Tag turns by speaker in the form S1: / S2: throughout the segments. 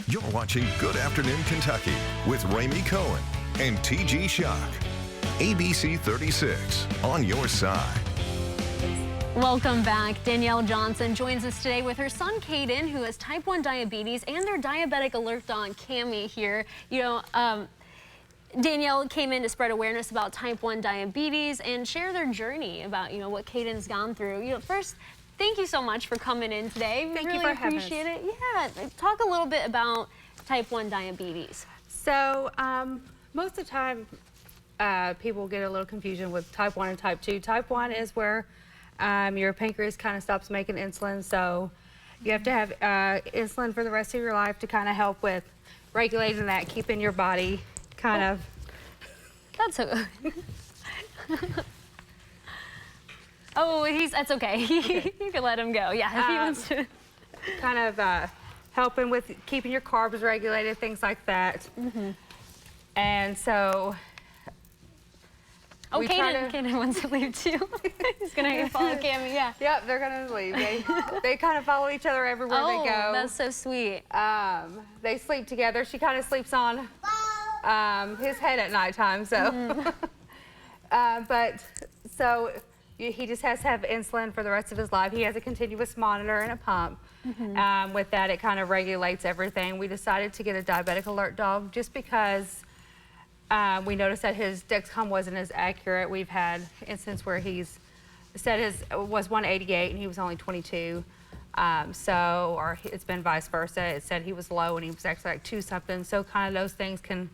S1: You're watching Good Afternoon Kentucky with Ramey Cohen and TG Shock. ABC 36 on your side.
S2: Welcome back. Danielle Johnson joins us today with her son Caden, who has type 1 diabetes, and their diabetic alert dog Cammy here. Danielle came in to spread awareness about type 1 diabetes and share their journey about, what Caden's gone through. First, thank you so much for coming in today.
S3: Thank
S2: really
S3: you for having
S2: appreciate
S3: us.
S2: it. Yeah, talk a little bit about type 1 diabetes.
S3: So most of the time, people get a little confusion with type 1 and type 2. Type 1 is where your pancreas kind of stops making insulin, so you have to have insulin for the rest of your life to kind of help with regulating that, keeping your body kind of...
S2: That's a... that's okay.
S3: Okay.
S2: You can let him go. Yeah, if he wants to.
S3: Kind of helping with keeping your carbs regulated, things like that.
S2: Mm-hmm.
S3: And so...
S2: Oh,
S3: we try
S2: Caden wants to leave too. He's gonna follow Cammy, yeah.
S3: Yep, they're gonna leave. They kind of follow each other everywhere they go.
S2: Oh, that's so sweet.
S3: They sleep together. She kind of sleeps on his head at nighttime, so. He just has to have insulin for the rest of his life. He has a continuous monitor and a pump. Mm-hmm. With that, it kind of regulates everything. We decided to get a diabetic alert dog just because we noticed that his Dexcom wasn't as accurate. We've had instances where he's said his was 188 and he was only 22. Or it's been vice versa. It said he was low and he was actually like 2 something. So kind of those things can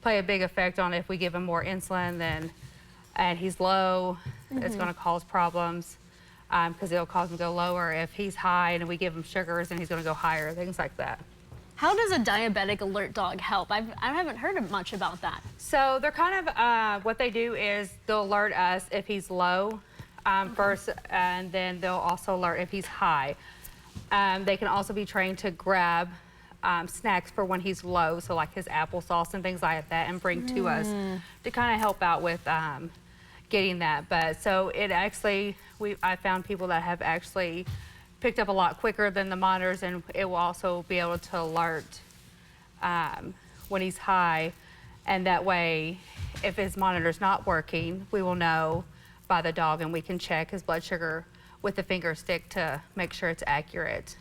S3: play a big effect on if we give him more insulin and he's low, it's going to cause problems because it'll cause him to go lower. If he's high and we give him sugars, and he's going to go higher, things like that.
S2: How does a diabetic alert dog help? I haven't heard much about that.
S3: So they're kind of, what they do is they'll alert us if he's low first, and then they'll also alert if he's high. They can also be trained to grab snacks for when he's low, so like his applesauce and things like that, and bring to us to kind of help out with getting that. But so it actually, I found people that have actually picked up a lot quicker than the monitors, and it will also be able to alert when he's high, and that way if his monitor's not working, we will know by the dog and we can check his blood sugar with the finger stick to make sure it's accurate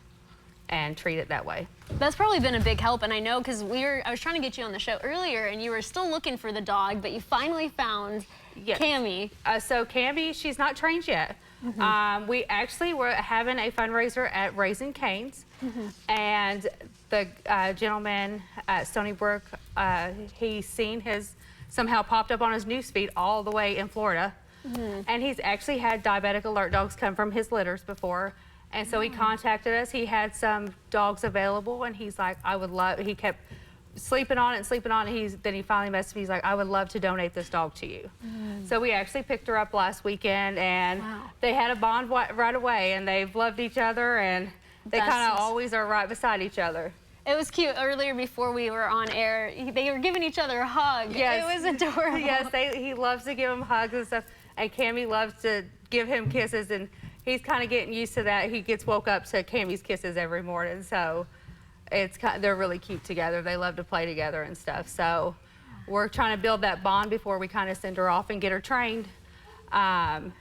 S3: and treat it that way.
S2: That's probably been a big help, and I know because I was trying to get you on the show earlier and you were still looking for the dog, but you finally found Cammy.
S3: So Cammy, she's not trained yet. We actually were having a fundraiser at Raising Cane's, and the gentleman at Stony Brook, he's seen somehow popped up on his newsfeed all the way in Florida, and he's actually had diabetic alert dogs come from his litters before. And so he contacted us. He had some dogs available, and he's like, he kept sleeping on it, and then he finally messaged me. He's like, I would love to donate this dog to you. So we actually picked her up last weekend, and they had a bond right away, and they've loved each other, and they kind of always are right beside each other.
S2: It was cute. Earlier, before we were on air, they were giving each other a hug.
S3: Yes.
S2: It was adorable.
S3: Yes, he loves to give him hugs and stuff, and Cammy loves to give him kisses, and he's kind of getting used to that. He gets woke up to Cammy's kisses every morning, so they're really cute together. They love to play together and stuff. So we're trying to build that bond before we kind of send her off and get her trained, and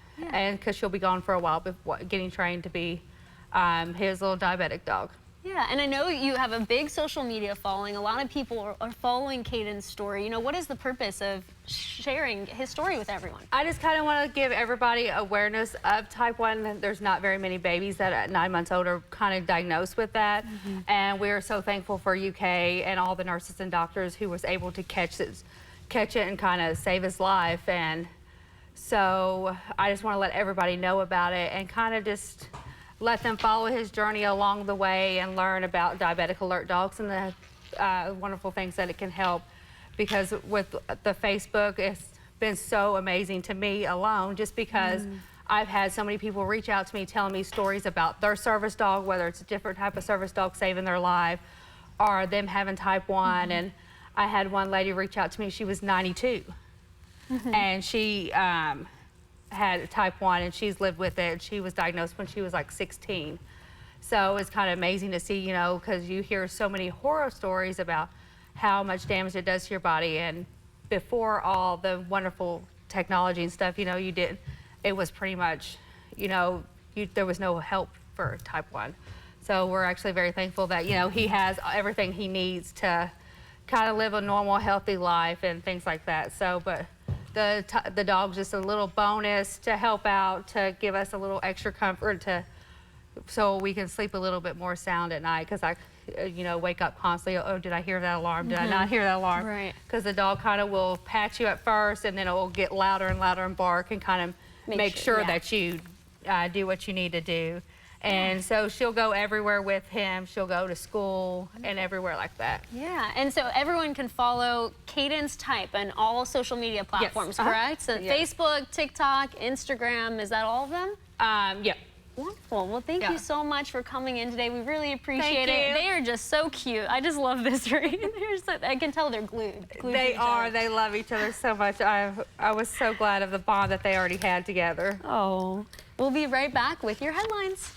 S3: because she'll be gone for a while before getting trained to be his little diabetic dog.
S2: Yeah, and I know you have a big social media following. A lot of people are following Caden's story. What is the purpose of sharing his story with everyone?
S3: I just kind of want to give everybody awareness of type 1. There's not very many babies that at 9 months old are kind of diagnosed with that. And we are so thankful for UK and all the nurses and doctors who was able to catch it and kind of save his life. And so I just want to let everybody know about it and kind of just let them follow his journey along the way and learn about diabetic alert dogs and the wonderful things that it can help. Because with the Facebook, it's been so amazing to me alone, just because I've had so many people reach out to me telling me stories about their service dog, whether it's a different type of service dog saving their life or them having type 1. And I had one lady reach out to me, she was 92. And she had type 1 and she's lived with it. She was diagnosed when she was like 16. So it's kind of amazing to see, you know, because you hear so many horror stories about how much damage it does to your body. And before all the wonderful technology and stuff, you know, it was pretty much, you know, there was no help for type 1. So we're actually very thankful that, you know, he has everything he needs to kind of live a normal, healthy life and things like that. So, but the dog's just a little bonus to help out, to give us a little extra comfort, so we can sleep a little bit more sound at night. Because I, you know, wake up constantly. Oh, did I hear that alarm? Did I not hear that alarm?
S2: Right.
S3: Because the dog kind of will pat you at first, and then it will get louder and louder and bark, and kind of make sure that you do what you need to do. And so she'll go everywhere with him. She'll go to school and everywhere like that.
S2: Yeah, and so everyone can follow Cadence Type on all social media platforms, correct? So Facebook, TikTok, Instagram, is that all of them?
S3: Yeah.
S2: Wonderful. Well, thank you so much for coming in today. We really appreciate it.
S3: you.
S2: They are just so cute. I just love this breed. I can tell they're glued.
S3: They are. They love each other so much. I was so glad of the bond that they already had together.
S2: Oh. We'll be right back with your headlines.